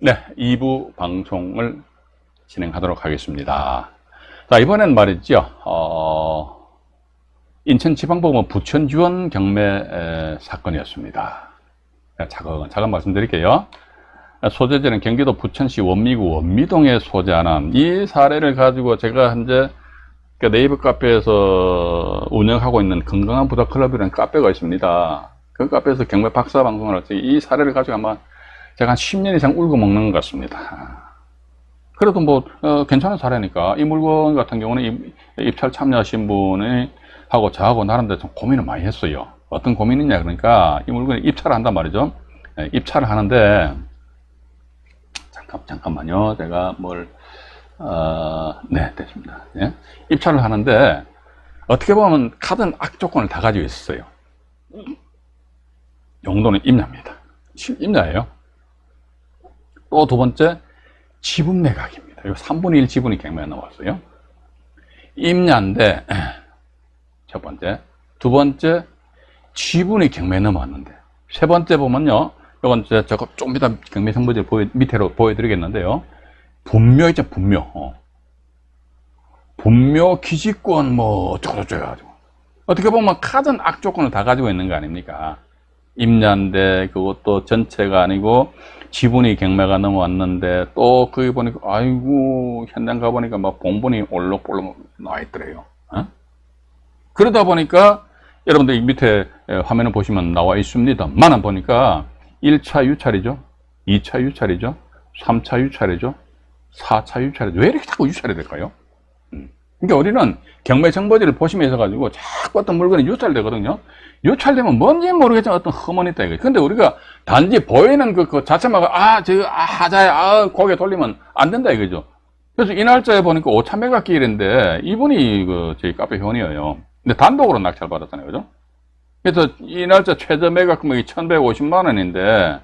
네, 2부 방송을 진행하도록 하겠습니다. 자, 이번엔 말이죠. 인천지방법원 부천유원 경매 사건이었습니다. 잠깐 말씀드릴게요. 소재지는 경기도 부천시 원미구 원미동에 소재하는 이 사례를 가지고 제가 현재 네이버 카페에서 운영하고 있는 건강한 부자 클럽이라는 카페가 있습니다. 그 카페에서 경매 박사 방송을 할 때 이 사례를 가지고 아마 제가 한 10년 이상 울고 먹는 것 같습니다. 그래도 뭐 괜찮은 사례니까 이 물건 같은 경우는 입찰 참여하신 분이 하고 저하고 나름대로 좀 고민을 많이 했어요. 어떤 고민이냐 그러니까 이 물건을 입찰을 한단 말이죠. 입찰을 하는데 잠깐만요. 제가 네, 됐습니다. 예? 입찰을 하는데 어떻게 보면 카드는 악조건을 다 가지고 있어요. 용도는 임야입니다. 임야예요. 또 두 번째, 지분 매각입니다. 이거 3분의 1 지분이 경매에 나왔어요. 임야인데, 첫 번째. 두 번째, 지분이 경매에 넘어왔는데. 세 번째 보면요. 이건 제가 좀 이따 경매 정보지를 밑으로 보여드리겠는데요. 분묘 있죠, 분묘. 분묘 기지권 어쩌고저쩌고 해가지고. 어떻게 보면 카드는 악조건을 다 가지고 있는 거 아닙니까? 임야인데 그것도 전체가 아니고 지분이 경매가 넘어왔는데 또 거기 보니까 아이고 현장 가보니까 막 봉분이 올록볼록 나와 있더래요. 그러다 보니까 여러분들 이 밑에 화면을 보시면 나와 있습니다만 보니까 1차 유찰이죠, 2차 유찰이죠, 3차 유찰이죠, 4차 유찰이죠. 왜 이렇게 자꾸 유찰이 될까요? 그러니까 우리는 경매 정보지를 보시면서 가지고 자꾸 어떤 물건이 유찰되거든요. 유찰되면 뭔지 모르겠지만 어떤 흠은 있다 이거죠. 근데 우리가 단지 보이는 그 자체만 하자에 고개 돌리면 안 된다 이거죠. 그래서 이 날짜에 보니까 5,000매각 기일인데 이분이 저희 카페 회원이에요. 근데 단독으로 낙찰 받았잖아요, 그죠? 그래서 이 날짜 최저 매각 금액이 1,150만 원인데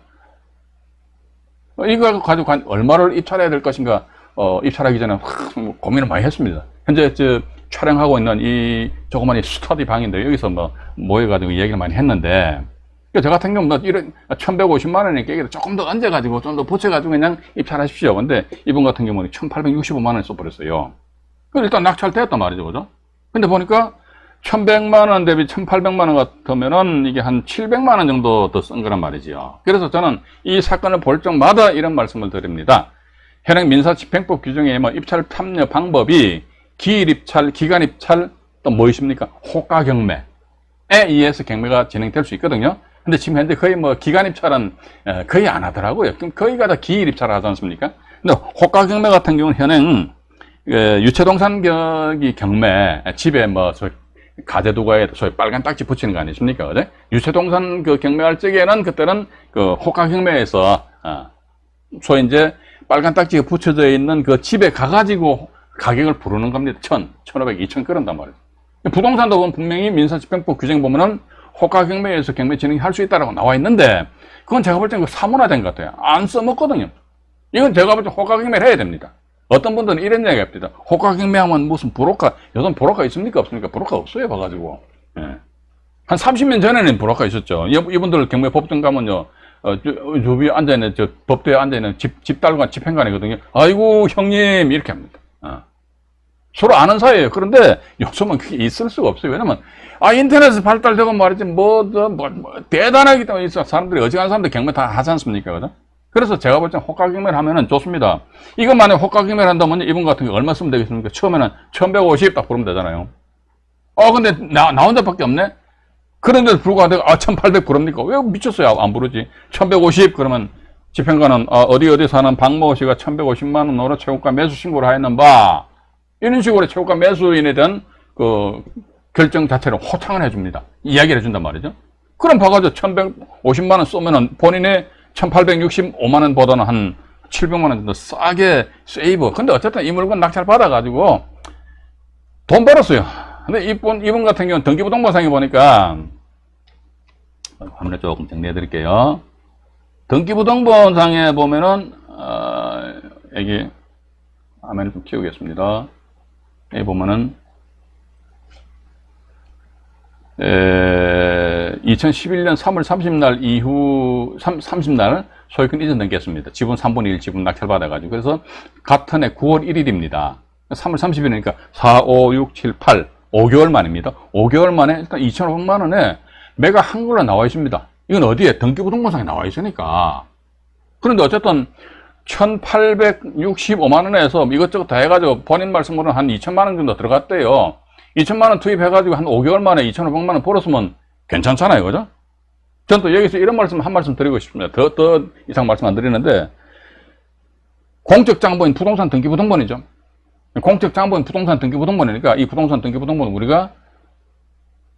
이거 가지고 얼마를 입찰해야 될 것인가 입찰하기 전에 고민을 많이 했습니다. 현재 촬영하고 있는 이 조그마한 스터디 방인데 여기서 모여가지고 얘기를 많이 했는데 저 같은 경우는 이런 1,150만 원이니까 여기다 조금 더 얹어가지고 좀 더 붙여가지고 그냥 입찰하십시오. 근데 이분 같은 경우는 1,865만 원 써버렸어요. 그럼 일단 낙찰되었단 말이죠, 그죠? 근데 보니까 1,100만 원 대비 1,800만 원 같으면은 이게 한 700만 원 정도 더 쓴 거란 말이지요. 그래서 저는 이 사건을 볼 적마다 이런 말씀을 드립니다. 현행 민사집행법 규정에 입찰 참여 방법이 기일 입찰, 기간 입찰, 또 있습니까? 호가 경매에 의해서 경매가 진행될 수 있거든요. 근데 지금 현재 거의 기간 입찰은 거의 안 하더라고요. 그럼 거의가 다 기일 입찰을 하지 않습니까? 근데 호가 경매 같은 경우는 현행 유체동산 경매, 집에 가재도가에 소위 빨간 딱지 붙이는 거 아니십니까? 그죠? 유체동산 경매할 적에는 그때는 호가 경매에서 소위 이제 빨간 딱지가 붙여져 있는 그 집에 가가지고 가격을 부르는 겁니다. 1,000, 1,500, 2,000 그런단 말이에요. 부동산도 보면 분명히 민사집행법 규정 보면은 호가 경매에서 경매 진행할 수 있다라고 나와 있는데 그건 제가 볼 때는 사문화된 것 같아요. 안 써먹거든요. 이건 제가 볼 때 호가 경매를 해야 됩니다. 어떤 분들은 이런 이야기 합니다. 호가 경매하면 무슨 브로커, 요즘 브로커 있습니까? 없습니까? 브로커 없어요, 봐가지고. 예. 한 30년 전에는 브로커 있었죠. 이분들 경매 법정 가면요. 저 위에 앉아있는, 법대에 앉아있는 집달관, 집행관이거든요. 아이고, 형님, 이렇게 합니다. 서로 아는 사이예요. 그런데 요즘은 그게 있을 수가 없어요. 왜냐면, 인터넷에 발달되고 말이지, 대단하기 때문에 있어. 사람들이, 어지간한 사람들 경매 다 하지 않습니까? 그죠? 그래서 제가 볼 때 호가 경매를 하면은 좋습니다. 이거 만약에 호가 경매를 한다면 이분 같은 게 얼마 쓰면 되겠습니까? 처음에는 1,150 딱 부르면 되잖아요. 근데 나 혼자밖에 없네? 그런데도 불구하고 1,800 부릅니까? 왜 미쳤어요? 안 부르지. 1,150 그러면 집행관은 어디 사는 박모 씨가 1,150만 원으로 최고가 매수 신고를 하였는 바 이런 식으로 최고가 매수인에 대한 결정 자체를 호탕을 해줍니다. 이야기를 해준단 말이죠. 그럼 봐가지고 1,150만 원 쏘면은 본인의 1,865만 원보다는 한 700만 원 정도 싸게 세이브. 근데 어쨌든 이 물건 낙찰 받아가지고 돈 벌었어요. 근데 이분 같은 경우는 등기부등본상에 보니까 화면에 조금 정리해 드릴게요. 등기부등본상에 보면은 여기 화면을 좀 키우겠습니다. 여기 보면은 2011년 3월 30날 이후 30날 소유권 이전 넘겼습니다. 지분 3분의 1 지분 낙찰받아가지고. 그래서 같은 해 9월 1일입니다. 3월 30일이니까 4, 5, 6, 7, 8, 5개월 만입니다. 5개월 만에 일단 2,500만 원에 매가 한글로 나와 있습니다. 이건 어디에? 등기부등본상에 나와 있으니까. 그런데 어쨌든 1,865만 원에서 이것저것 다 해가지고 본인 말씀으로는 한 2천만 원 정도 들어갔대요. 2천만 원 투입해가지고 한 5개월 만에 2,500만 원 벌었으면 괜찮잖아요. 그죠? 전 또 여기서 이런 말씀 한 말씀 드리고 싶습니다. 더 이상 말씀 안 드리는데, 공적장부인 부동산 등기부등본이죠. 공적장부인 부동산 등기부등본이니까 이 부동산 등기부등본은 우리가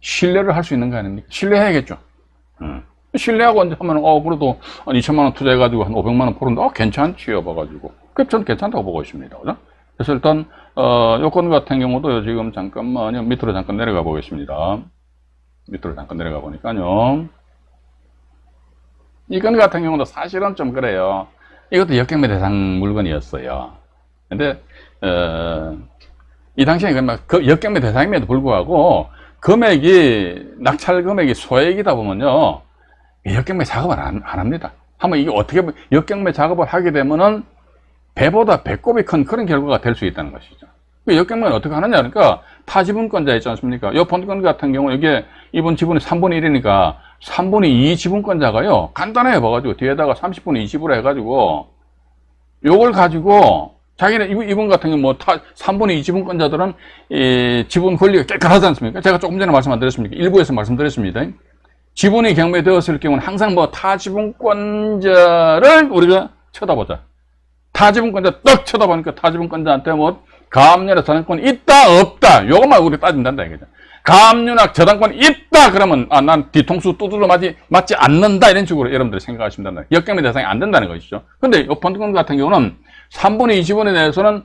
신뢰를 할 수 있는 거 아닙니까? 신뢰해야겠죠. 신뢰하고 이제 하면, 그래도 한 2천만 원 투자해가지고 한 500만 원 벌었는데, 괜찮지요, 봐가지고. 전 괜찮다고 보고 있습니다. 그죠? 그래서 일단, 요건 같은 경우도 지금 잠깐만요. 밑으로 잠깐 내려가 보겠습니다. 밑으로 잠깐 내려가 보니까요. 이 건 같은 경우도 사실은 좀 그래요. 이것도 역경매 대상 물건이었어요. 근데, 이 당시에 그 역경매 대상임에도 불구하고, 낙찰 금액이 소액이다 보면요. 역경매 작업을 안 합니다. 한번 이게 어떻게 역경매 작업을 하게 되면은 배보다 배꼽이 큰 그런 결과가 될 수 있다는 것이죠. 역경매는 어떻게 하느냐, 그러니까 타지분권자 있지 않습니까? 이 본건 같은 경우 이게 이번 지분이 3분의 1이니까 3분의 2 지분권자가요, 간단해요. 봐가지고 뒤에다가 30분의 2 지불을 해가지고 요걸 가지고 자기네 이분 같은 경우 3분의 2 지분권자들은 이 지분 권리가 깨끗하지 않습니까? 제가 조금 전에 말씀 안 드렸습니까? 일부에서 말씀드렸습니다. 지분이 경매되었을 경우는 항상 타지분권자를 우리가 쳐다보자. 타지분권자 떡 쳐다보니까 타지분권자한테 가압류나 저당권이 있다 없다 요것만 우리 따진단다 이거죠. 가압류나 저당권이 있다 그러면 난 뒤통수 두드러 맞지 않는다 이런 식으로 여러분들이 생각하시면 된다. 역경매 대상이 안 된다는 것이죠. 근데 이 본건 같은 경우는 3분의 2 지분에 대해서는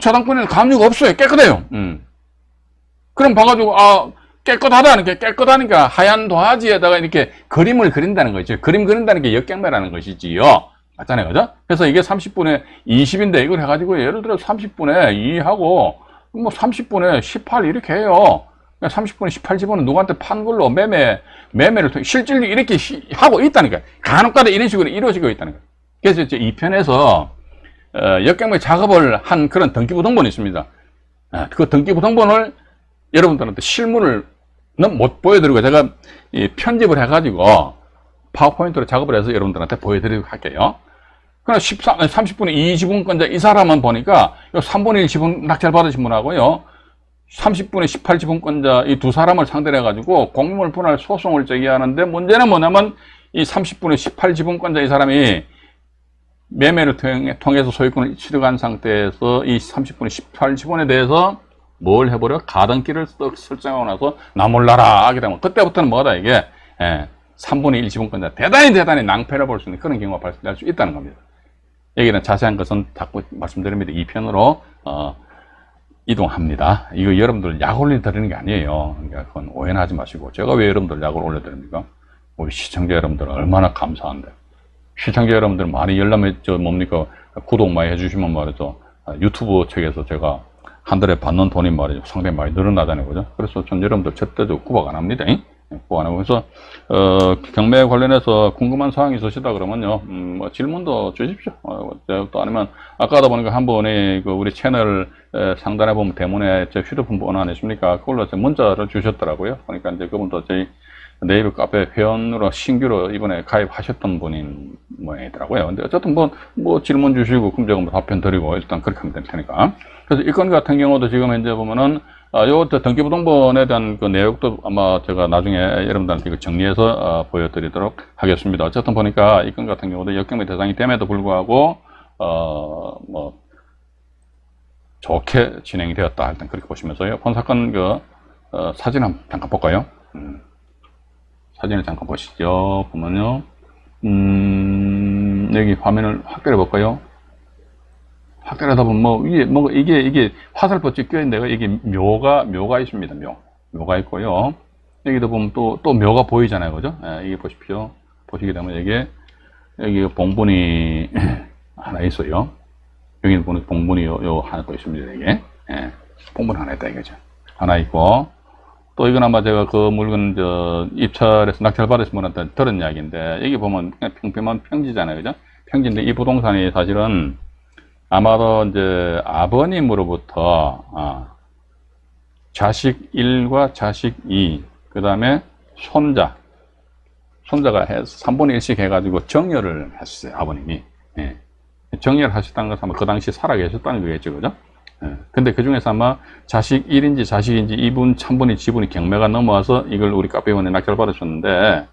저당권에는 가압류가 없어요. 깨끗해요. 그럼 봐가지고 깨끗하다니까 하얀 도화지에다가 이렇게 그림을 그린다는 거죠. 그림 그린다는 게 역경매라는 것이지요. 맞잖아요. 그죠? 그래서 이게 30분의 20인데 이걸 해가지고 예를 들어 30분의 2하고 30분의 18 이렇게 해요. 30분의 18 지분은 누구한테 판 걸로 매매를 통해 실질적으로 이렇게 하고 있다니까요. 간혹가다 이런 식으로 이루어지고 있다는 거예요. 그래서 이제 2편에서 역경매 작업을 한 그런 등기부등본이 있습니다. 그 등기부등본을 여러분들한테 실물을 못 보여드리고 제가 편집을 해가지고 파워포인트로 작업을 해서 여러분들한테 보여드리도록 할게요. 그러나 30분의 2 지분권자 이 사람은 보니까 3분의 1 지분 낙찰 받으신 분하고요 30분의 18 지분권자 이 두 사람을 상대로 해가지고 공유물 분할 소송을 제기하는데, 문제는 뭐냐면 이 30분의 18 지분권자 이 사람이 매매를 통해서 소유권을 취득한 상태에서 이 30분의 18 지분에 대해서 뭘 해버려? 가등기를 설정하고 나서 나 몰라라 하게 되면 그때부터는 뭐다 이게 3분의 1 지분권자 대단히 낭패를 볼 수 있는 그런 경우가 발생할 수 있다는 겁니다. 여기는 자세한 것은 자꾸 말씀드립니다. 2편으로 이동합니다. 이거 여러분들 약 올려드리는 게 아니에요. 그러니까 그건 오해는 하지 마시고, 제가 왜 여러분들 약을 올려드립니까? 우리 시청자 여러분들 얼마나 감사한데. 시청자 여러분들 많이 열람해 구독 많이 해주시면 말이죠, 유튜브 측에서 제가 한 달에 받는 돈이 말이죠 상당히 많이 늘어나잖아요. 그죠? 그래서 전 여러분들 절대로 구박 안 합니다. 구박 안 하고. 그래서 경매 관련해서 궁금한 사항이 있으시다 그러면요 질문도 주십시오. 또 아니면 아까다 보니까 한 번에 우리 채널 상단에 보면 대문에 제 휴대폰 번호 아니십니까? 그걸로 문자를 주셨더라고요. 그러니까 이제 그분도 저희 네이버 카페 회원으로 신규로 이번에 가입하셨던 분인 모양이더라고요. 근데 어쨌든 질문 주시고 그럼 제가 답변 드리고 일단 그렇게 하면 될 테니까. 그래서 이 건 같은 경우도 지금 현재 보면은 요것도 등기부등본에 대한 그 내용도 아마 제가 나중에 여러분들한테 이거 정리해서 보여드리도록 하겠습니다. 어쨌든 보니까 이 건 같은 경우도 역경매 대상이 됨에도 불구하고 좋게 진행이 되었다. 일단 그렇게 보시면서요. 본 사건 사진 한번 잠깐 볼까요? 사진을 잠깐 보시죠. 보면요. 여기 화면을 확대해 볼까요? 확대하다 보면 위에 이게 화살표가 껴있는데요. 이게 묘가 있습니다. 묘가 있고요. 여기도 보면 또 묘가 보이잖아요. 그죠? 이게 보십시오. 보시게 되면 여기 봉분이 하나 있어요. 여기는 보면 봉분이 요 하나 또 있습니다. 이게 봉분 하나 있다 이거죠. 하나 있고, 또 이건 아마 제가 그 물건 입찰해서 낙찰 받으신 분한테 들은 이야기인데, 여기 보면 그냥 평평한 평지잖아요. 그죠? 평지인데 이 부동산이 사실은 아마도 이제 아버님으로부터 자식 1과 자식 2, 그 다음에 손자가 해서 3분의 1씩 해가지고 정렬을 했어요, 아버님이. 예. 정렬을 하셨다는 것은 아마 그 당시 살아계셨다는 거겠죠, 그죠? 예. 근데 그 중에서 아마 자식 1인지 자식인지 2분, 3분의 지분이 경매가 넘어와서 이걸 우리 카페원에 낙찰 받으셨는데,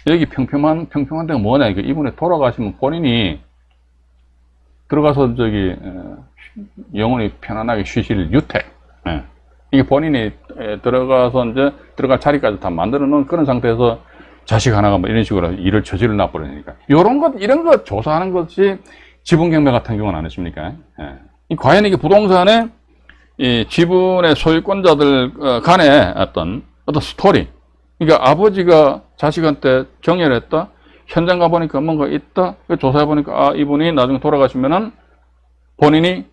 여기 평평한 데가 뭐냐, 이분이 돌아가시면 본인이 들어가서 영원히 편안하게 쉬실 유택. 예. 이게 본인이 들어가서 이제 들어갈 자리까지 다 만들어 놓은 그런 상태에서 자식 하나가 뭐 이런 식으로 일을 저질러 놔버리니까. 이런 것 조사하는 것이 지분 경매 같은 경우는 아니십니까? 예. 과연 이게 부동산의 이 지분의 소유권자들 간의 어떤 스토리. 그러니까 아버지가 자식한테 정렬했다. 현장 가보니까 뭔가 있다. 조사해보니까, 이분이 나중에 돌아가시면은 본인이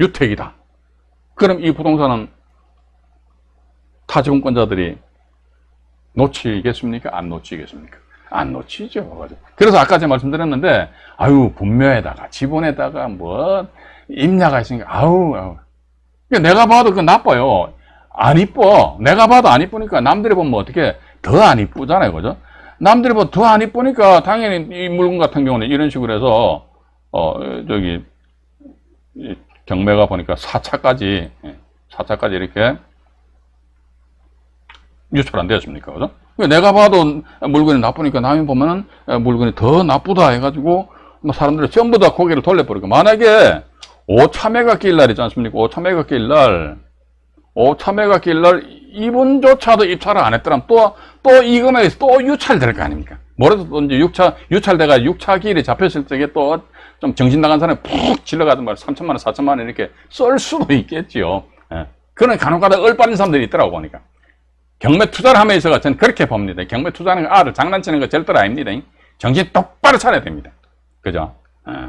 유택이다. 그럼 이 부동산은 타지분권자들이 놓치겠습니까? 안 놓치겠습니까? 안 놓치죠. 그래서 아까 제가 말씀드렸는데, 분묘에다가, 지분에다가 뭐, 임야가 있으니까, 내가 봐도 그거 나빠요. 안 이뻐. 내가 봐도 안 이쁘니까 남들이 보면 어떻게 더 안 이쁘잖아요. 그죠? 남들이 보면 더 안 이쁘니까 당연히 이 물건 같은 경우는 이런 식으로 해서, 경매가 보니까 4차까지 이렇게 유찰 안 되었습니까? 그죠? 내가 봐도 물건이 나쁘니까 남이 보면은 물건이 더 나쁘다 해가지고 사람들이 전부 다 고개를 돌려버리고, 만약에 5차 매각 기일 날 있지 않습니까? 5차 매각 기일 날 이분조차도 입찰을 안 했더라면 또 이 금액에서 또 유찰될 거 아닙니까? 뭐라도 또 이제 유찰대가 6차 기일이 잡혔을 적에 또 좀 정신 나간 사람이 푹 질러가지고 3천만 원, 4천만 원 이렇게 쏠 수도 있겠지요. 예. 그런 간혹가다 얼빠진 사람들이 있더라고 보니까. 경매 투자를 함에 있어서 저는 그렇게 봅니다. 경매 투자하는 거 장난치는 거 절대로 아닙니다. 정신 똑바로 차려야 됩니다. 그죠? 예.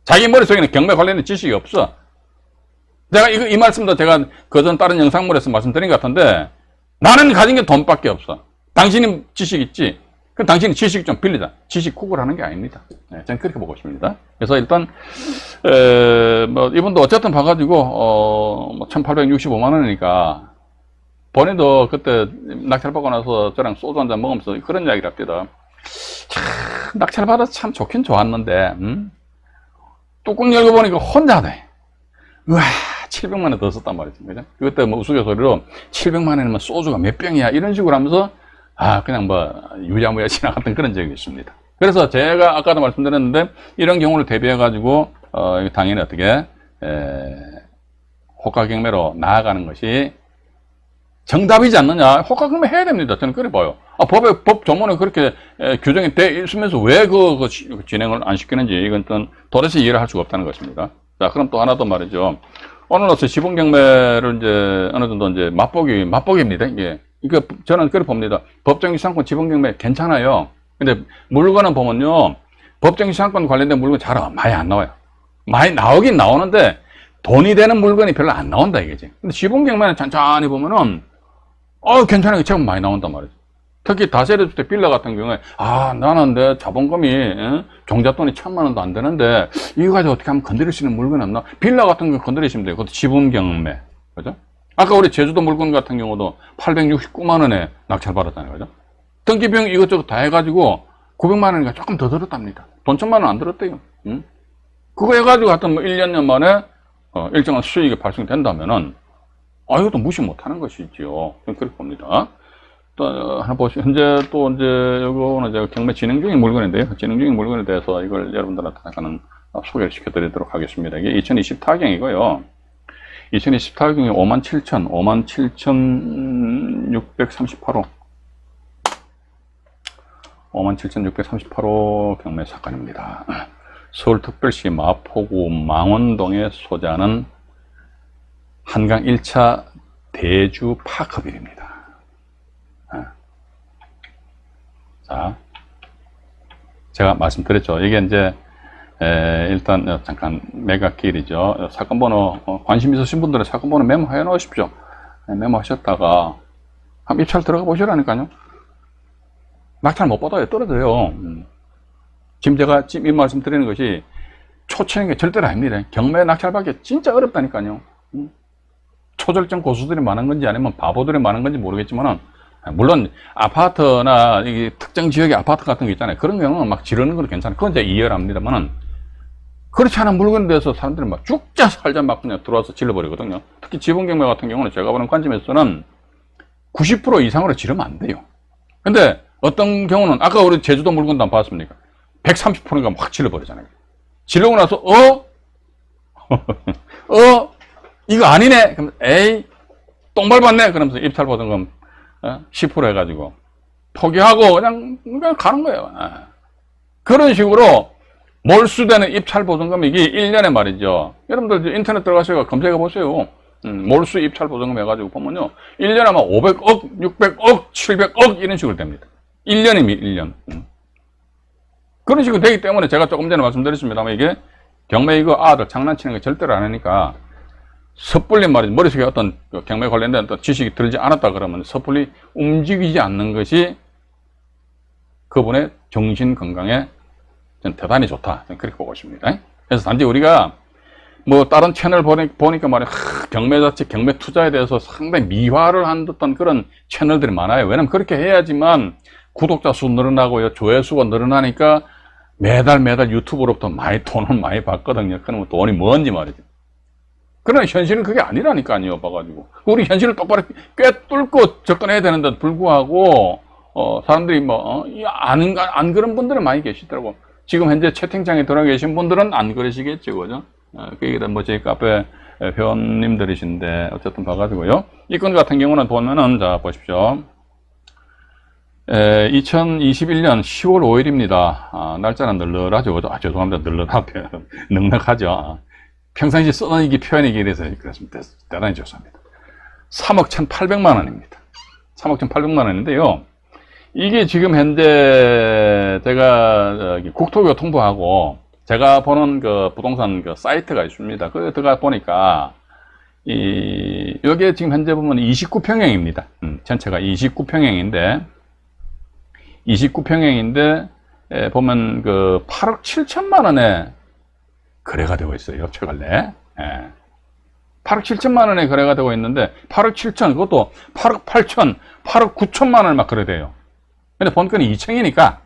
자기 머릿속에는 경매 관련된 지식이 없어. 제가 이 말씀도 제가 그전 다른 영상물에서 말씀드린 것 같은데, 나는 가진 게 돈밖에 없어. 당신은 지식 있지? 그럼 당신이 지식 좀 빌리자. 지식 구걸하는 게 아닙니다. 네, 저는 그렇게 보고 있습니다. 그래서 일단 이분도 어쨌든 봐가지고 1,865만 원이니까 본인도 그때 낙찰 받고 나서 저랑 소주 한잔 먹으면서 그런 이야기를 합니다. 참, 낙찰 받아서 참 좋긴 좋았는데, 뚜껑 열고 보니까 혼자네. 우와, 700만 원 더 썼단 말이지. 그죠? 그때 뭐 우스갯소리로 700만 원이면 소주가 몇 병이야 이런 식으로 하면서 그냥 유야무야 지나갔던 그런 적이 있습니다. 그래서 제가 아까도 말씀드렸는데, 이런 경우를 대비해 가지고 당연히 어떻게 호가 경매로 나아가는 것이 정답이지 않느냐. 호가 경매 해야 됩니다. 저는 그래 봐요. 법 조문에 그렇게 규정이 돼 있으면서 왜 그 진행을 안 시키는지, 이건 도대체 이해를 할 수가 없다는 것입니다. 자, 그럼 또 하나 더 말이죠. 오늘로서 지분 경매를 이제 어느 정도 이제 맛보기입니다. 이게. 그러니까 저는 그렇게 봅니다. 법정기 시장권 지분 경매 괜찮아요. 근데 물건은 보면요, 법정기 시장권 관련된 물건 많이 안 나와요. 많이 나오긴 나오는데 돈이 되는 물건이 별로 안 나온다 이거지. 근데 지분 경매는 천천히 보면은 괜찮은 게 제법 많이 나온단 말이죠. 특히 다세대주택 빌라 같은 경우에 나는 내 자본금이 종잣돈이 1,000만 원도 안 되는데 이거 가지고 어떻게 하면 건드릴 수 있는 물건이 없나? 빌라 같은 거 건드리시면 돼요. 그것도 지분 경매. 그죠? 아까 우리 제주도 물건 같은 경우도 869만 원에 낙찰 받았잖아요. 그죠? 등기 비용 이것저것 다 해가지고 900만 원이니까 조금 더 들었답니다. 돈 1,000만 원 안 들었대요. 그거 해가지고 하여튼 1년 만에 일정한 수익이 발생된다면은 이것도 무시 못하는 것이죠. 그렇게 봅니다. 또 하나 보시죠. 현재 또 이제 요거는 제가 경매 진행 중인 물건인데요. 진행 중인 물건에 대해서 이걸 여러분들한테 약간은 소개를 시켜드리도록 하겠습니다. 이게 2024경이고요. 2024경이 57,638호. 57,638호 경매 사건입니다. 서울특별시 마포구 망원동에 소재하는 한강 1차 대주 파크빌입니다. 자, 제가 말씀드렸죠. 이게 이제 일단 잠깐 매각 기일이죠. 사건 번호 관심 있으신 분들은 사건 번호 메모해 놓으십시오. 메모하셨다가 한번 입찰 들어가 보시라니까요. 낙찰 못 받아요. 떨어져요. 지금 제가 이 말씀 드리는 것이 초치는 게 절대로 아닙니다. 경매 낙찰 받기 진짜 어렵다니까요. 초절정 고수들이 많은 건지 아니면 바보들이 많은 건지 모르겠지만은, 물론 아파트나 이 특정 지역의 아파트 같은 거 있잖아요. 그런 경우는 막 지르는 건 괜찮아요. 그건 이제 이해합니다만은, 그렇지 않은 물건에 대해서 사람들이 막 죽자 살자 막 그냥 들어와서 질러버리거든요. 특히 지분경매 같은 경우는 제가 보는 관점에서는 90% 이상으로 지르면 안 돼요. 근데 어떤 경우는 아까 우리 제주도 물건도 안 봤습니까? 130%가 막 질러버리잖아요. 지르고 나서 이거 아니네. 그럼 에이 똥 밟았네. 그러면서 입찰 보증금 10% 해가지고 포기하고 그냥 가는 거예요. 그런 식으로 몰수되는 입찰 보증금이 이게 1년에 말이죠. 여러분들 인터넷 들어가셔서 검색해 보세요. 몰수 입찰 보증금 해가지고 보면요. 1년에 아마 500억, 600억, 700억 이런 식으로 됩니다. 1년이면 1년. 그런 식으로 되기 때문에 제가 조금 전에 말씀드렸습니다만 이게 경매 이거 아들 장난치는 거 절대로 안 하니까 섣불리 말이죠. 머릿속에 어떤 경매 관련된 어떤 지식이 들지 않았다 그러면 섣불리 움직이지 않는 것이 그분의 정신 건강에 대단히 좋다. 그렇게 보고 있습니다. 그래서 단지 우리가 뭐 다른 채널 보니까 말이야 경매 자체, 경매 투자에 대해서 상당히 미화를 한 듯한 그런 채널들이 많아요. 왜냐면 그렇게 해야지만 구독자 수 늘어나고요, 조회수가 늘어나니까 매달 유튜브로부터 돈을 많이 받거든요. 그러면 돈이 뭔지 말이죠. 그러나 현실은 그게 아니라니까요. 봐가지고 우리 현실을 똑바로 꿰뚫고 접근해야 되는데 불구하고 사람들이 안 그런 분들은 많이 계시더라고. 지금 현재 채팅창에 들어가 계신 분들은 안 그러시겠죠, 그죠? 그게 저희 카페 회원님들이신데 어쨌든 봐가지고요. 이 건 같은 경우는 보면은 자 보십시오. 2021년 10월 5일입니다. 날짜는 널널하죠. 죄송합니다. 넉넉하죠. 평상시 써놓기 표현이기 위해서 그렇습니다. 대단히 좋습니다. 3억 1,800만 원입니다. 3억 1,800만 원인데요. 이게 지금 현재 제가 국토교통부하고 제가 보는 그 부동산 그 사이트가 있습니다. 거기 들어가 보니까 여기에 지금 현재 보면 29평형입니다. 전체가 29평형인데 보면 그 8억 7천만 원에 거래가 되고 있어요. 협체 관래. 8억 7천만 원에 거래가 되고 있는데 8억 7천 그것도 8억 8천 8억 9천만 원을 막 거래돼요. 근데 본건이 2층이니까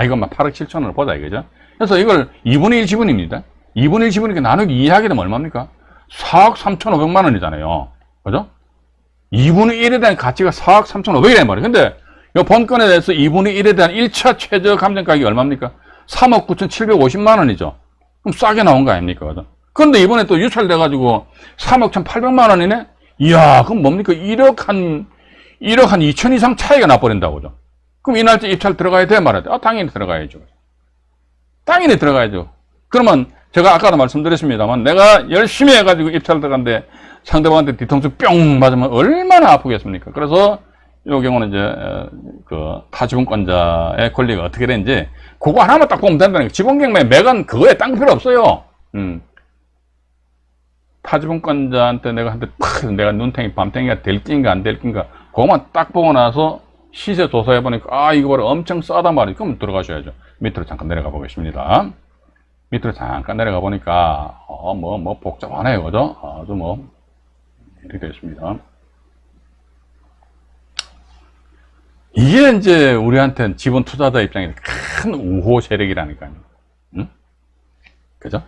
이건 막 8억 7천 원을 보자 이거죠. 그래서 이걸 2분의 1 지분입니다. 2분의 1 지분이니까 나누기 2 하게 되면 얼마입니까? 4억 3,500만 원이잖아요. 그죠? 2분의 1에 대한 가치가 4억 3,500이란 말이에요. 근데 이 본건에 대해서 2분의 1에 대한 1차 최저 감정 가격이 얼마입니까? 3억 9,750만 원이죠. 그럼 싸게 나온 거 아닙니까? 그죠? 근데 이번에 또 유찰돼가지고 3억 1,800만 원이네? 이야, 그럼 뭡니까? 1억 한 2천 이상 차이가 나버린다고. 그죠? 그럼 이 날짜 입찰 들어가야 돼? 말아야 돼? 당연히 들어가야죠. 당연히 들어가야죠. 그러면 제가 아까도 말씀드렸습니다만 내가 열심히 해가지고 입찰 들어갔는데 상대방한테 뒤통수 뿅 맞으면 얼마나 아프겠습니까? 그래서 이 경우는 이제 그 타지분권자의 권리가 어떻게 되는지 그거 하나만 딱 보면 된다는 거예요. 지분경매 매건 그거에 딴 거 필요 없어요. 타지분권자한테 내가 눈탱이 밤탱이가 될 낀가 안 될 낀가 그거만 딱 보고 나서 시세 조사해 보니까 이거 봐라 엄청 싸단 말이에요. 그럼 들어가셔야죠. 밑으로 잠깐 내려가 보겠습니다. 밑으로 잠깐 내려가 보니까 복잡하네요. 그죠? 아주 이렇게 되어 있습니다. 이게 이제 우리한테는 지분 투자자 입장에서 큰 우호 세력이라니까요. 그죠?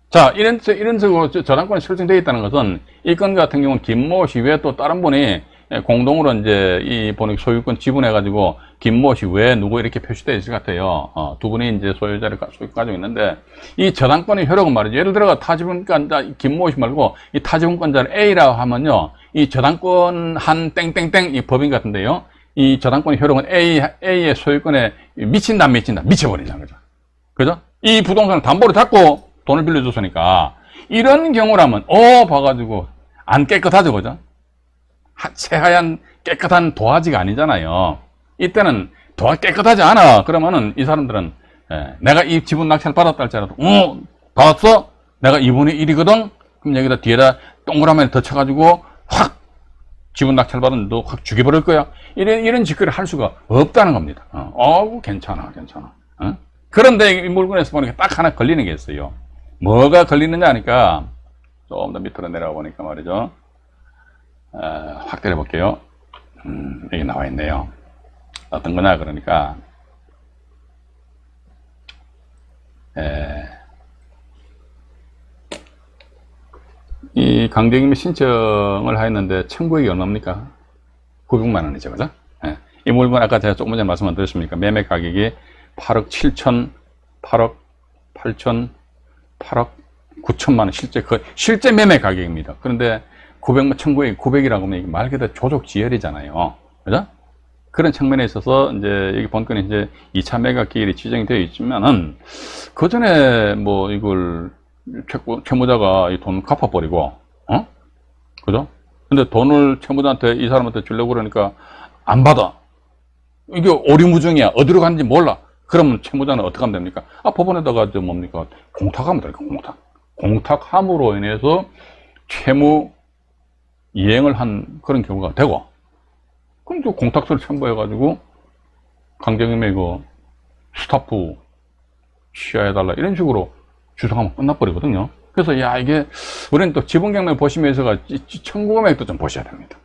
자, 이런 식으로 저당권이 설정되어 있다는 것은 이 건 같은 경우는 김모 씨 외에 또 다른 분이 공동으로 이제 이 본인 소유권 지분해가지고 김모 씨 외에 누구 이렇게 표시되어 있을 것 같아요. 두 분이 이제 소유권 가지고 있는데 이 저당권의 효력은 말이죠. 예를 들어 타지분권자 김모 씨 말고 이 타지분권자를 A라고 하면요. 이 저당권 한 땡땡땡 이 법인 같은데요. 이 저당권의 효력은 A의 소유권에 미친다 안 미친다? 미쳐버리잖아요. 그죠? 이 부동산을 담보로 잡고 돈을 빌려줬으니까 이런 경우라면 봐가지고 안 깨끗하죠. 그죠? 새하얀 깨끗한 도화지가 아니잖아요. 이때는 깨끗하지 않아. 그러면은 이 사람들은 내가 이 지분 낙찰 받았다 할지라도 받았어? 내가 2분의 1이거든? 그럼 여기다 뒤에다 동그라미 더 쳐가지고 확 지분 낙찰받은 너 확 죽여버릴 거야. 이런 짓거리를 할 수가 없다는 겁니다. 괜찮아. 그런데 이 물건에서 보니까 딱 하나 걸리는 게 있어요. 뭐가 걸리느냐 하니까, 좀 더 밑으로 내려가 보니까 말이죠. 확 때려볼게요. 여기 나와 있네요. 어떤 거냐, 그러니까, 이 강제임의 신청을 하였는데 청구액이 얼마입니까? 900만 원이죠, 그죠? 이 물건 아까 제가 조금 전에 말씀 안 드렸습니까? 매매 가격이 8억 7천, 8억 8천, 8억 9천만 원, 실제 매매 가격입니다. 그런데 900만 청구액 900이라고 하면 이게 말 그대로 조족지혈이잖아요, 그죠? 그런 측면에 있어서 이제 여기 본건에 이제 2차 매각 기일이 지정이 되어 있지만은 그 전에 뭐 이걸 채무자가 이 돈 갚아버리고, 그죠? 근데 돈을 채무자한테 이 사람한테 주려고 그러니까 안 받아. 이게 오리무중이야. 어디로 갔는지 몰라. 그러면 채무자는 어떻게 하면 됩니까? 법원에다가 뭡니까? 공탁하면 됩니까? 공탁함으로 인해서 채무 이행을 한 그런 경우가 되고, 그럼 또 공탁서를 첨부해가지고 강제금액 스타프 취하해달라 이런 식으로 주장하면 끝나버리거든요. 그래서 이게 우리는 또 지분경매 보시면서 청구금액도 좀 보셔야 됩니다.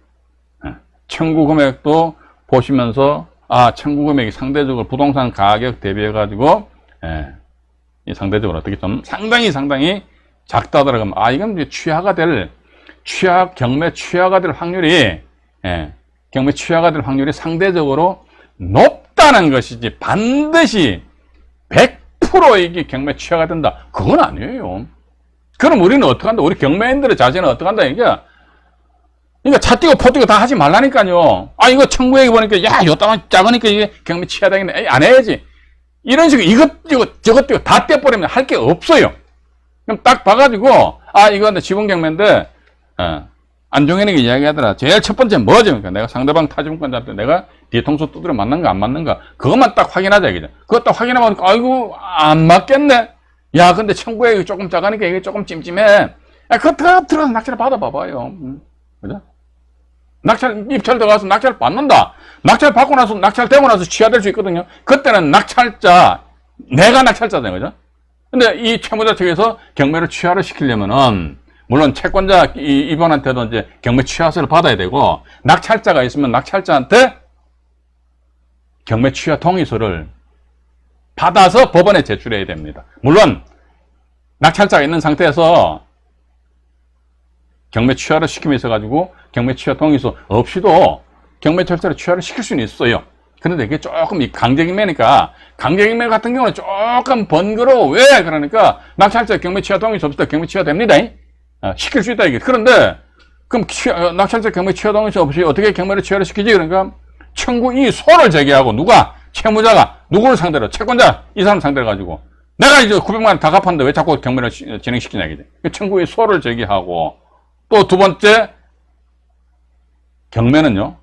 청구금액도 보시면서 청구금액이 상대적으로 부동산 가격 대비해 가지고 상대적으로 어떻게 좀 상당히 작다 하더라고요. 이건 이제 경매 취하가 될 확률이 경매 취하가 될 확률이 상대적으로 높다는 것이지 반드시 100% 이게 경매 취하가 된다, 그건 아니에요. 그럼 우리는 어떻게 한다? 우리 경매인들의 자세는 어떻게 한다 이게? 그러니까 차 띄고 포 띄고 다 하지 말라니까요. 이거 청구액이 보니까 요따만 작으니까 이게 경매 취하되겠네. 안 해야지. 이런 식으로 이것 띄고 저것 띄고 다 떼버리면 할 게 없어요. 그럼 딱 봐가지고 이거 지분 경매인데 안종현에게 이야기하더라. 제일 첫 번째 뭐지? 그러니까 내가 상대방 타지분권자한테 내가 뒤통수 두드려 맞는가 안 맞는가 그것만 딱 확인하자 이거죠. 그거 딱 확인해보니까 안 맞겠네. 근데 청구액이 조금 작으니까 이게 조금 찜찜해. 그거 들어가서 낙찰을 받아봐봐요. 그죠? 입찰 들어가서 낙찰 받는다. 낙찰 받고 나서 낙찰되고 나서 취하될 수 있거든요. 그때는 내가 낙찰자잖아요, 그죠? 근데 이 채무자 측에서 경매를 취하를 시키려면은 물론 채권자 이번한테도 이제 경매 취하서를 받아야 되고, 낙찰자가 있으면 낙찰자한테 경매 취하 동의서를 받아서 법원에 제출해야 됩니다. 물론 낙찰자가 있는 상태에서 경매 취하를 시킴이 있어가지고 경매 취하 동의서 없이도 경매 절차를 취하를 시킬 수는 있어요. 그런데 이게 조금 강제경매니까, 강제경매 같은 경우는 조금 번거로워. 왜? 그러니까 낙찰자 경매 취하 동의서 없을 때 경매 취하 됩니다. 시킬 수 있다 이게. 그런데 그럼 낙찰자 경매 취하 동의서 없이 어떻게 경매를 취하를 시키지? 그러니까 청구 이 소를 제기하고, 채무자가 누구를 상대로, 채권자 이 사람 상대로 가지고 내가 이제 900만 원 다 갚았는데 왜 자꾸 경매를 진행시키냐 이게. 청구의 소를 제기하고, 또 두 번째 경매는요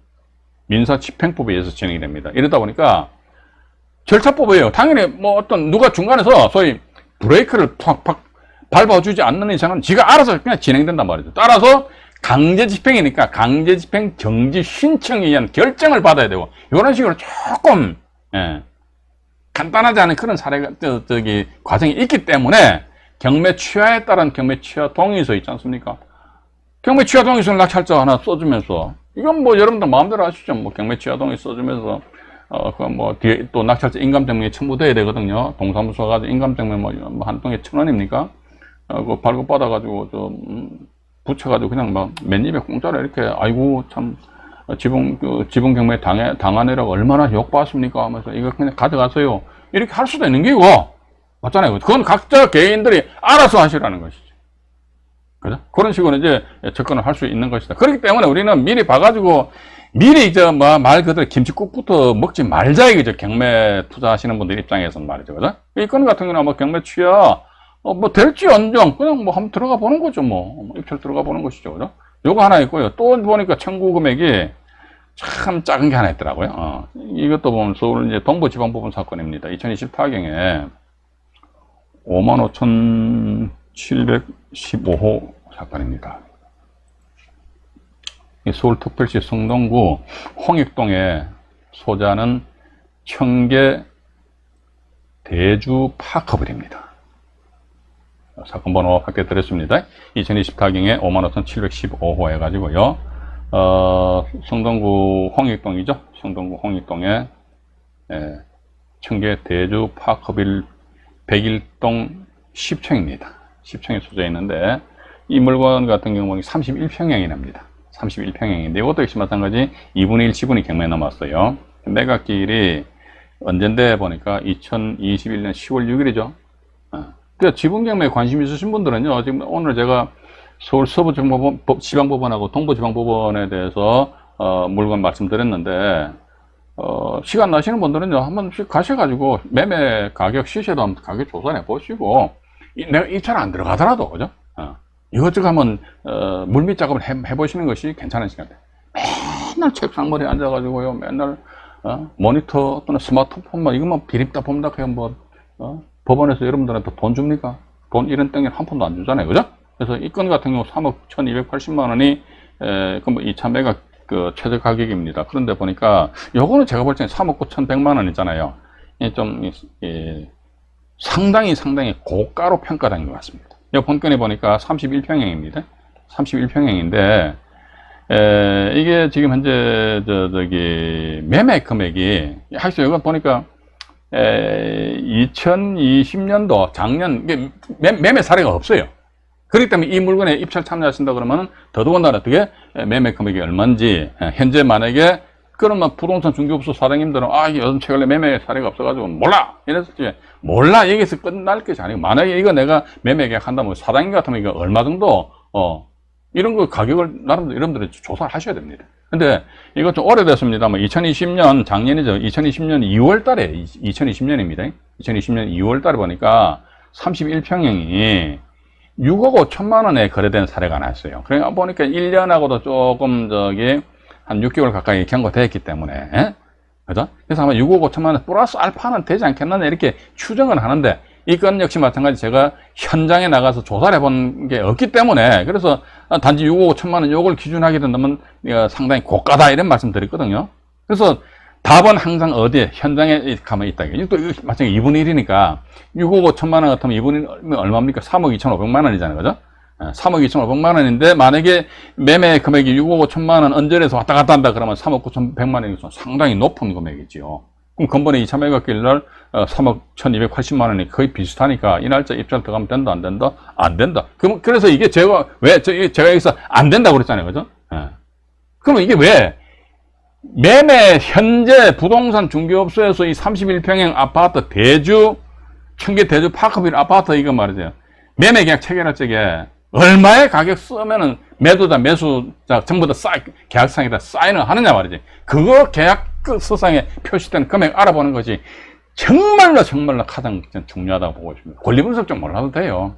민사집행법에 의해서 진행이 됩니다. 이러다 보니까 절차법이에요. 당연히 누가 중간에서 소위 브레이크를 팍팍 밟아주지 않는 이상은 지가 알아서 그냥 진행된단 말이죠. 따라서 강제집행이니까 강제집행 정지 신청에 의한 결정을 받아야 되고, 이런 식으로 조금 간단하지 않은 그런 사례가 과정이 있기 때문에 경매 취하에 따른 경매 취하 동의서 있지 않습니까? 경매 취하 동의서를 낙찰자 하나 써주면서, 이건 여러분들 마음대로 하시죠. 경매 취하 동의서 써주면서 뒤에 또 낙찰자 인감증명이 첨부돼야 되거든요. 동사무소 가지고 인감증명 한 통에 1,000원입니까? 그거 발급받아가지고 붙여가지고 그냥 맨입에 공짜로 이렇게 참 지분 경매 당하느라고 얼마나 욕받습니까? 하면서 이거 그냥 가져가세요. 이렇게 할 수도 있는 게고, 맞잖아요. 그건 각자 개인들이 알아서 하시라는 것이죠. 그죠? 그런 식으로 이제 접근을 할 수 있는 것이다. 그렇기 때문에 우리는 미리 봐가지고, 미리 말 그대로 김치국부터 먹지 말자 이거죠. 경매 투자하시는 분들 입장에서는 말이죠. 그죠? 이 건 같은 경우는 경매 취하, 될지 언정, 그냥 한번 들어가 보는 거죠. 입찰 들어가 보는 것이죠. 그죠? 요거 하나 있고요. 또 보니까 청구 금액이 참 작은 게 하나 있더라고요. 이것도 보면 서울 이제 동부지방법원 사건입니다. 2024경에 55,715호 사건입니다. 서울특별시 성동구 홍익동에 소재하는 청계 대주 파커블입니다. 사건 번호 확대드렸습니다. 2024경에 55,715호 해가지고요. 성동구 홍익동이죠. 성동구 홍익동에 청계 대주 파커빌 101동 10층입니다. 10층에 소재해 있는데 이 물건 같은 경우는 31평형이 납니다. 31평형인데 이것도 역시 마찬가지 2분의 1 지분이 경매에 넘었어요. 매각기일이 언젠데 보니까 2021년 10월 6일이죠. 그러니까 지분 경매에 관심 있으신 분들은요, 지금 오늘 제가 서울 서부지방법원하고 동부지방법원에 대해서 물건 말씀드렸는데 시간 나시는 분들은요, 한 번씩 가셔가지고 매매 가격 시세도 한번 가격 조사해 보시고 내가 입찰 안 들어가더라도 그죠? 이것저것 한번 물밑 작업을 해보시는 것이 괜찮은 시간대. 맨날 책상머리에 앉아가지고요, 맨날 모니터 또는 스마트폰만 이것만 비립다 봅니다. 그냥 뭐 법원에서 여러분들한테 돈 줍니까? 돈 이런 땡이 한 푼도 안 주잖아요, 그죠? 그래서 이 건 같은 경우 3억 1,280만 원이 그 2차 매각 그 최저 가격입니다. 그런데 보니까 요거는 제가 볼 때는 3억 9,100만 원이잖아요. 좀 상당히 고가로 평가된 것 같습니다. 이 본건에 보니까 31평형입니다. 31평형인데 이게 지금 현재 저기 매매 금액이 하여튼 이건 보니까 2020년도 작년 이게 매매 사례가 없어요. 그렇기 때문에 이 물건에 입찰 참여하신다 그러면 더더군다나 어떻게 매매 금액이 얼마인지 현재 만약에 그러면 부동산 중개업소 사장님들은 요즘 최근에 매매 사례가 없어가지고 몰라 이랬을지 몰라 여기서 끝날 것이 아니고 만약에 이거 내가 매매 계약한다면 사장님 같으면 이거 얼마 정도 이런 거 가격을 나름대로 여러분들이 조사를 하셔야 됩니다. 근데 이거 좀 오래됐습니다만 2020년 작년이죠. 2020년 2월 달에 2020년입니다. 2020년 2월 달에 보니까 31평형이 6억 5천만 원에 거래된 사례가 나왔어요. 그러니까 보니까 1년하고도 조금 한 6개월 가까이 경과되었기 때문에 그죠? 그래서 아마 6억 5천만 원 플러스 알파는 되지 않겠느냐 이렇게 추정을 하는데 이 건 역시 마찬가지 제가 현장에 나가서 조사를 해본 게 없기 때문에 그래서 단지 6억 5천만 원 요걸 기준하게 된다면 상당히 고가다 이런 말씀 드렸거든요. 그래서 답은 항상 어디에 현장에 가만히 있다. 또 마찬가지 2분의 1이니까 6억 5천만 원 같으면 2분의 1이 얼마입니까? 3억 2,500만 원이잖아요. 그죠? 3억 2,500만 원인데 만약에 매매 금액이 6억 5천만 원 언저리에서 왔다 갔다 한다 그러면 3억 9,100만 원이 상당히 높은 금액이지요. 그럼 근본에 2차 매각기일 날 3억 1,280만 원이 거의 비슷하니까 이 날짜 입찰 들어가면 된다 안 된다? 안 된다. 그래서 이게 제가 여기서 안 된다고 그랬잖아요. 그죠? 그러면 이게 왜 매매 현재 부동산 중개업소에서 이 31평형 아파트 청계 대주 파크빌 아파트 이거 말이죠. 매매 계약 체결할 적에 얼마의 가격 쓰면은 매도자, 매수자 전부 다 계약상에다 사인을 하느냐 말이지. 그거 계약서상에 표시된 금액 알아보는 것이 정말로 가장 중요하다고 보고 있습니다. 권리 분석 좀 몰라도 돼요.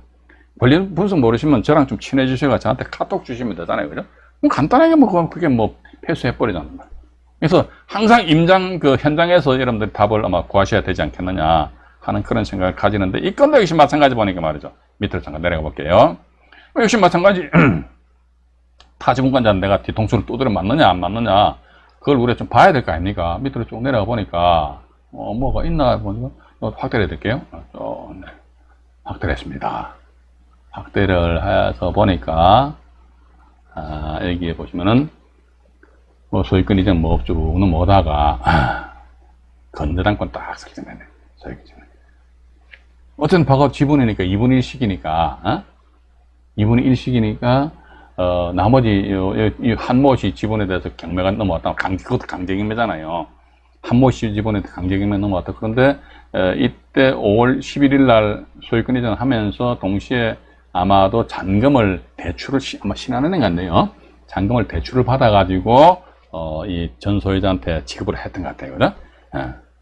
권리 분석 모르시면 저랑 좀 친해지셔서 저한테 카톡 주시면 되잖아요. 그죠? 간단하게 그게 패스해버리잖아요. 그래서 항상 현장에서 여러분들이 답을 아마 구하셔야 되지 않겠느냐 하는 그런 생각을 가지는데 이 건도 역시 마찬가지 보니까 말이죠. 밑으로 잠깐 내려가 볼게요. 역시 마찬가지 타지분권자는 내가 뒤통수를 두드려 맞느냐 안 맞느냐 그걸 우리가 좀 봐야 될 거 아닙니까? 밑으로 쭉 내려가 보니까 뭐가 있나 보니까 확대를 해드릴게요. 네. 확대를 했습니다. 확대를 해서 보니까 여기에 보시면은 소유권 이전 업주는 뭐다가 건저당권 딱 설정했네. 어쨌든 바로 지분이니까 2분의 1씩이니까 2분의 1씩이니까 나머지 이 한모씨 지분에 대해서 경매가 넘어왔다. 그것도 강제경매잖아요. 한모씨 지분에 강제 경매 넘어왔다. 그런데 이때 5월 11일 날 소유권 이전을 하면서 동시에 아마도 잔금을 대출을 아마 신한은행 같네요. 잔금을 대출을 받아가지고 이 전 소유자한테 지급을 했던 것 같아요. 그죠?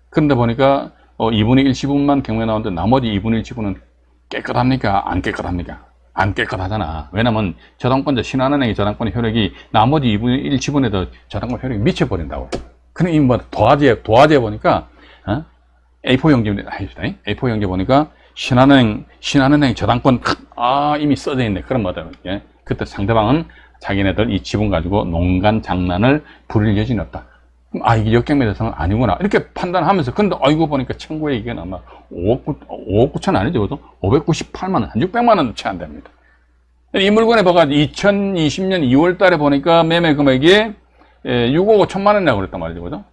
그런데 보니까 2분의 1 지분만 경매 나오는데 나머지 2분의 1 지분은 깨끗합니까? 안 깨끗합니까? 안 깨끗하잖아. 왜냐면 저당권자 신한은행의 저당권의 효력이 나머지 2분의 1 지분에도 저당권 효력이 미쳐버린다고. 근데 이 도화지에 보니까 A4 용지입니다. A4 용지 보니까 신한은행 저당권 이미 써져 있네. 그런 뭐다. 그때 상대방은 자기네들 이 지분 가지고 농간 장난을 부릴 여지는 없다. 아, 이게 역경매 대상은 아니구나. 이렇게 판단하면서, 근데, 이거 보니까 청구의 이게 아마 5억 9천 아니죠, 그죠? 598만 원, 한 600만 원 채 안 됩니다. 이 물건에 봐가 2020년 2월 달에 보니까 매매 금액이 6억 5천만 원이라고 그랬단 말이죠, 그죠?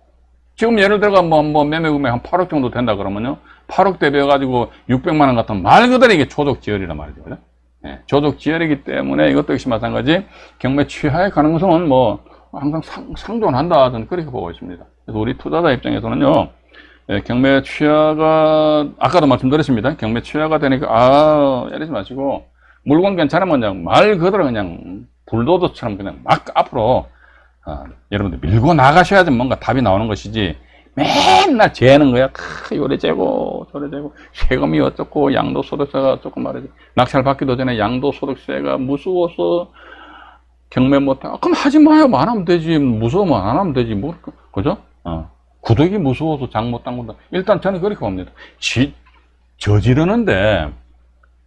지금 예를 들어가 뭐 매매 금액 한 8억 정도 된다 그러면요, 8억 대비해가지고 600만 원 같은 말 그대로 이게 조족지열이란 말이죠, 그죠? 예, 조족지열이기 때문에 이것도 역시 마찬가지 경매 취하의 가능성은 뭐 항상 상존한다, 저는 그렇게 보고 있습니다. 그래서 우리 투자자 입장에서는요, 경매 취하가, 아까도 말씀드렸습니다. 경매 취하가 되니까, 이러지 마시고, 물건 괜찮으면 그냥 말 그대로 그냥 불도저처럼 그냥 막 앞으로, 여러분들 밀고 나가셔야지 뭔가 답이 나오는 것이지, 맨날 재는 거야. 요래 재고, 저래 재고, 세금이 어쩌고, 양도소득세가 어쩌고 말이지. 낙찰 받기도 전에 양도소득세가 무서워서, 경매 못해. 그럼 하지 마요. 안 하면 되지. 무서우면 안 하면 되지. 뭐, 그죠? 구독이 무서워서 장 못 담근다. 일단 저는 그렇게 봅니다. 저지르는데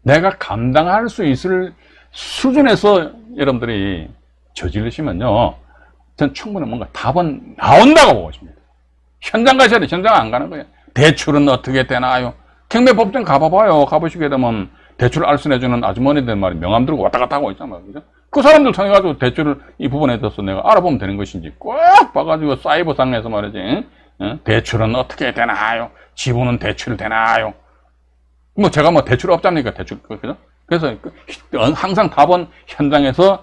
내가 감당할 수 있을 수준에서 여러분들이 저지르시면요. 전 충분히 뭔가 답은 나온다고 보고 있습니다. 현장 가셔야 돼. 현장 안 가는 거예요. 대출은 어떻게 되나요? 경매법정 가봐봐요. 가보시게 되면 대출 알선해주는 아주머니들 말이 명함 들고 왔다 갔다 하고 있잖아요. 그죠? 그 사람들 통해가지고 대출을 이 부분에 대해서 내가 알아보면 되는 것인지 꼭 봐가지고 사이버상에서 말이지, 대출은 어떻게 되나요? 지분은 대출 되나요? 뭐 제가 뭐 대출업자입니까? 대출, 그죠? 그래서 항상 답은 현장에서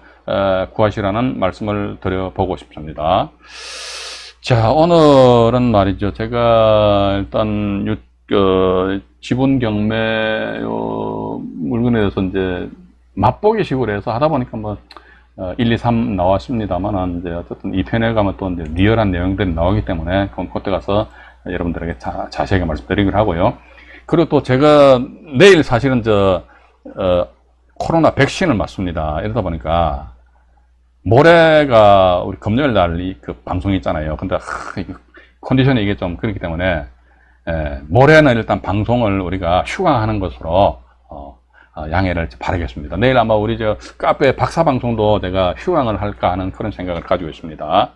구하시라는 말씀을 드려보고 싶습니다. 자, 오늘은 말이죠. 제가 일단 지분 경매 물건에 대해서 이제 맛보기 식으로 해서 하다 보니까 뭐 1, 2, 3 나왔습니다만 이제 어쨌든 2편에 가면 또 이제 리얼한 내용들이 나오기 때문에 그때 가서 여러분들에게 자세하게 말씀드리기로 하고요. 그리고 또 제가 내일 사실은 코로나 백신을 맞습니다. 이러다 보니까 모레가 우리 금요일 날 그 방송이 있잖아요. 근데 컨디션이 이게 좀 그렇기 때문에 모레는 일단 방송을 우리가 휴강하는 것으로 양해를 바라겠습니다. 내일 아마 우리 카페 박사 방송도 제가 휴강을 할까 하는 그런 생각을 가지고 있습니다.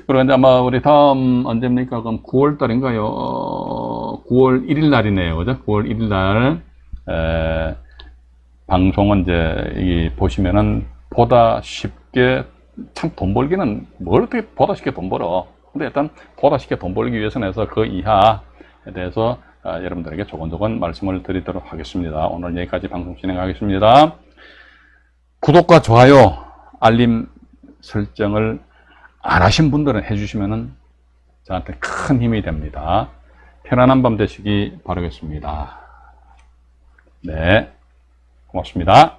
그리고 이제 아마 우리 다음 언제입니까? 그럼 9월 달인가요? 9월 1일 날이네요. 그죠? 9월 1일 날, 방송은 이제, 보시면은 보다 쉽게, 참 돈 벌기는 뭘 어떻게 보다 쉽게 돈 벌어. 근데 일단 보다 쉽게 돈 벌기 위해서는 해서 그 이하에 대해서 여러분들에게 조곤조곤 말씀을 드리도록 하겠습니다. 오늘 여기까지 방송 진행하겠습니다. 구독과 좋아요, 알림 설정을 안 하신 분들은 해주시면 저한테 큰 힘이 됩니다. 편안한 밤 되시기 바라겠습니다. 네, 고맙습니다.